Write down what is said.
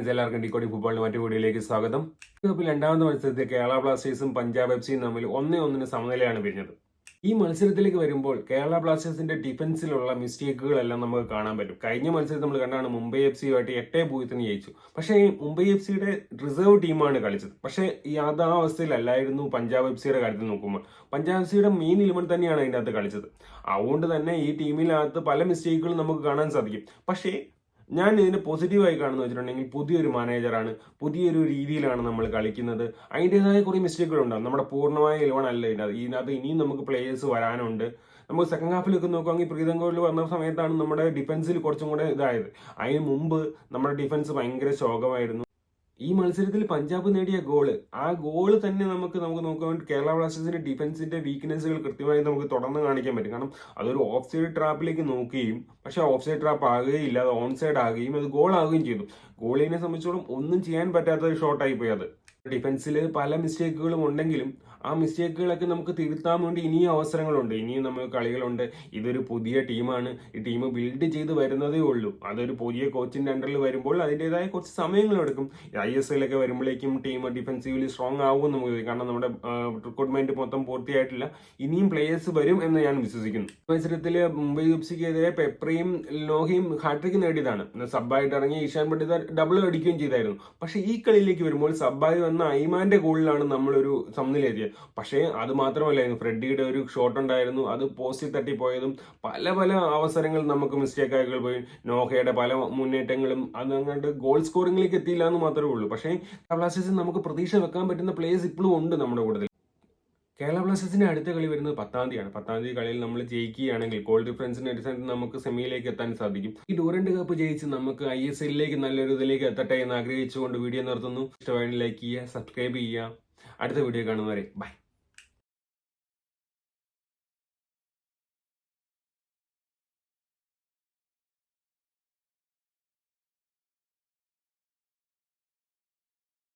എല്ലാവർക്കും ഡിക്കോടി ഫുട്ബോളിന്റെ മറ്റു വീഡിയോയിലേക്ക് സ്വാഗതം. കപ്പിൽ രണ്ടാമത്തെ മത്സരത്തിൽ കേരള ബ്ലാസ്റ്റേഴ്സും പഞ്ചാബ് എഫ്സിയും തമ്മിൽ 1-1 സമനിലയാണ് പിരിഞ്ഞത്. ഈ മത്സരത്തിലേക്ക് വരുമ്പോൾ കേരള ബ്ലാസ്റ്റേഴ്സിന്റെ ഡിഫൻസിലുള്ള മിസ്റ്റേക്കുകളെല്ലാം നമുക്ക് കാണാൻ പറ്റും. കഴിഞ്ഞ മത്സരത്തിൽ നമ്മൾ കണ്ടാണ് മുംബൈ എഫ്സിയുമായിട്ട് 8-0 ജയിച്ചു. പക്ഷേ മുംബൈ എഫ്സിയുടെ റിസർവ് ടീമാണ് കളിച്ചത്. പക്ഷേ അത് ആ അവസ്ഥയിലല്ലായിരുന്നു പഞ്ചാബ് എഫ്സിയുടെ കാര്യത്തിൽ നോക്കുമ്പോൾ. പഞ്ചാബ് എഫ്സിയുടെ മെയിൻ 11 തന്നെയാണ് അതിൻ്റെ അകത്ത് കളിച്ചത്. അതുകൊണ്ട് തന്നെ ഈ ടീമിനകത്ത് പല മിസ്റ്റേക്കുകളും നമുക്ക് കാണാൻ സാധിക്കും. പക്ഷേ ഞാൻ ഇതിനെ പോസിറ്റീവായി കാണുന്നു വെച്ചിട്ടുണ്ടെങ്കിൽ പുതിയൊരു മാനേജറാണ്, പുതിയൊരു രീതിയിലാണ് നമ്മൾ കളിക്കുന്നത്. അതിൻ്റെതായ കുറേ മിസ്റ്റേക്കുകൾ ഉണ്ടാകും. നമ്മുടെ പൂർണ്ണമായ 11 അല്ല ഇതിനകത്ത് ഇനിയും നമുക്ക് പ്ലേയേഴ്സ് വരാനുണ്ട്. നമുക്ക് സെക്കൻഡ് ഹാഫിലൊക്കെ നോക്കുകയാണെങ്കിൽ പ്രീതം ഗോളിൽ വന്ന സമയത്താണ് നമ്മുടെ ഡിഫൻസിൽ കുറച്ചും കൂടെ ഇതായത്. അതിന് മുമ്പ് നമ്മുടെ ഡിഫൻസ് ഭയങ്കര ശോകമായിരുന്നു. ഈ മത്സരത്തിൽ പഞ്ചാബ് നേടിയ ആ ഗോള് തന്നെ നമുക്ക് നോക്കാൻ കേരള ബ്ലാസ്റ്റേഴ്സിന്റെ ഡിഫൻസിന്റെ വീക്ക്നെസ്സുകൾ കൃത്യമായി നമുക്ക് തുടർന്ന് കാണിക്കാൻ പറ്റും. കാരണം അതൊരു ഓഫ് സൈഡ് ട്രാപ്പിലേക്ക് നോക്കുകയും പക്ഷെ ഓഫ് സൈഡ് ട്രാപ്പ് ആകുകയില്ല, അത് ഓൺ സൈഡ് ആകുകയും അത് ഗോൾ ആകുകയും ചെയ്തു. ഗോളിനെ സംബന്ധിച്ചോളം ഒന്നും ചെയ്യാൻ പറ്റാത്ത ഒരു ഷോട്ടായി പോയി അത്. ഡിഫൻസിൽ പല മിസ്റ്റേക്കുകളും ഉണ്ടെങ്കിലും ആ മിസ്റ്റേക്കുകളൊക്കെ നമുക്ക് തിരുത്താൻ വേണ്ടി ഇനിയും അവസരങ്ങളുണ്ട്, ഇനിയും നമുക്ക് കളികളുണ്ട്. ഇതൊരു പുതിയ ടീമാണ്, ഈ ടീം ബിൽഡ് ചെയ്ത് വരുന്നതേ ഉള്ളൂ. അതൊരു പുതിയ കോച്ചിന്റെ അണ്ടറിൽ വരുമ്പോൾ അതിൻ്റെതായ കുറച്ച് സമയങ്ങളെടുക്കും. ISL ഒക്കെ വരുമ്പോഴേക്കും ടീം ഡിഫൻസീവ്ലി സ്ട്രോങ് ആവും നമുക്ക്. കാരണം നമ്മുടെ റിക്രൂട്ട്മെന്റ് മൊത്തം പൂർത്തിയായിട്ടില്ല, ഇനിയും പ്ലേയേഴ്സ് വരും എന്ന് ഞാൻ വിശ്വസിക്കുന്നു. മത്സരത്തിൽ മുംബൈ എഫ്സിക്കെതിരെ പെപ്രയും ലോഹയും ഹാട്രിക് നേടിയതാണ്. സബ്ബായിട്ട് ഇറങ്ങി ഇഷാൻ പണ്ഡിറ്റ് ഡബിൾ അടിക്കുകയും ചെയ്തായിരുന്നു. പക്ഷെ ഈ കളിയിലേക്ക് വരുമ്പോൾ സബ്ബായി വന്ന ഐമാന്റെ ഗോളിലാണ് നമ്മളൊരു സമനിലെത്തിയത്. പക്ഷേ അത് മാത്രമല്ലായിരുന്നു, ഫ്രെഡിയുടെ ഒരു ഷോട്ട് ഉണ്ടായിരുന്നു, അത് പോസ്റ്റിൽ തട്ടിപ്പോയതും പല അവസരങ്ങൾ നമുക്ക് മിസ്റ്റേക്ക് ആയി പോയി. നോഹയുടെ പല മുന്നേറ്റങ്ങളും അത് അങ്ങോട്ട് ഗോൾ സ്കോറിംഗിലേക്ക് എത്തിയില്ല എന്ന് മാത്രമേ ഉള്ളൂ. പക്ഷേ ബ്ലാസ്റ്റേഴ്സിന് നമുക്ക് പ്രതീക്ഷ വെക്കാൻ പറ്റുന്ന പ്ലേയേഴ്സ് ഇപ്പോഴും ഉണ്ട് നമ്മുടെ കൂട്ടത്തിൽ. കേരള ബ്ലാസ്റ്റേഴ്സിന്റെ അടുത്ത കളി വരുന്നത് 10-ാം തീയതിയാണ്. 10-ാം തീയതി കളിയിൽ നമ്മൾ ജയിക്കുകയാണെങ്കിൽ ഗോൾ ഡിഫറൻസിന്റെ അടിസ്ഥാനത്തിൽ നമുക്ക് സെമിയിലേക്ക് എത്താൻ സാധിക്കും. ഈ ഡൂറന്റ് കപ്പ് ജയിച്ച് നമുക്ക് ISLലേക്ക് നല്ലൊരു ഇതിലേക്ക് എത്തട്ടെ എന്ന് ആഗ്രഹിച്ചുകൊണ്ട് വീഡിയോ നിർത്തുന്നു. ഇഷ്ടമായി ലൈക്ക് ചെയ്യുക, സബ്സ്ക്രൈബ് ചെയ്യുക. അടുത്ത വീഡിയോ കാണുന്നവരെ ബൈ.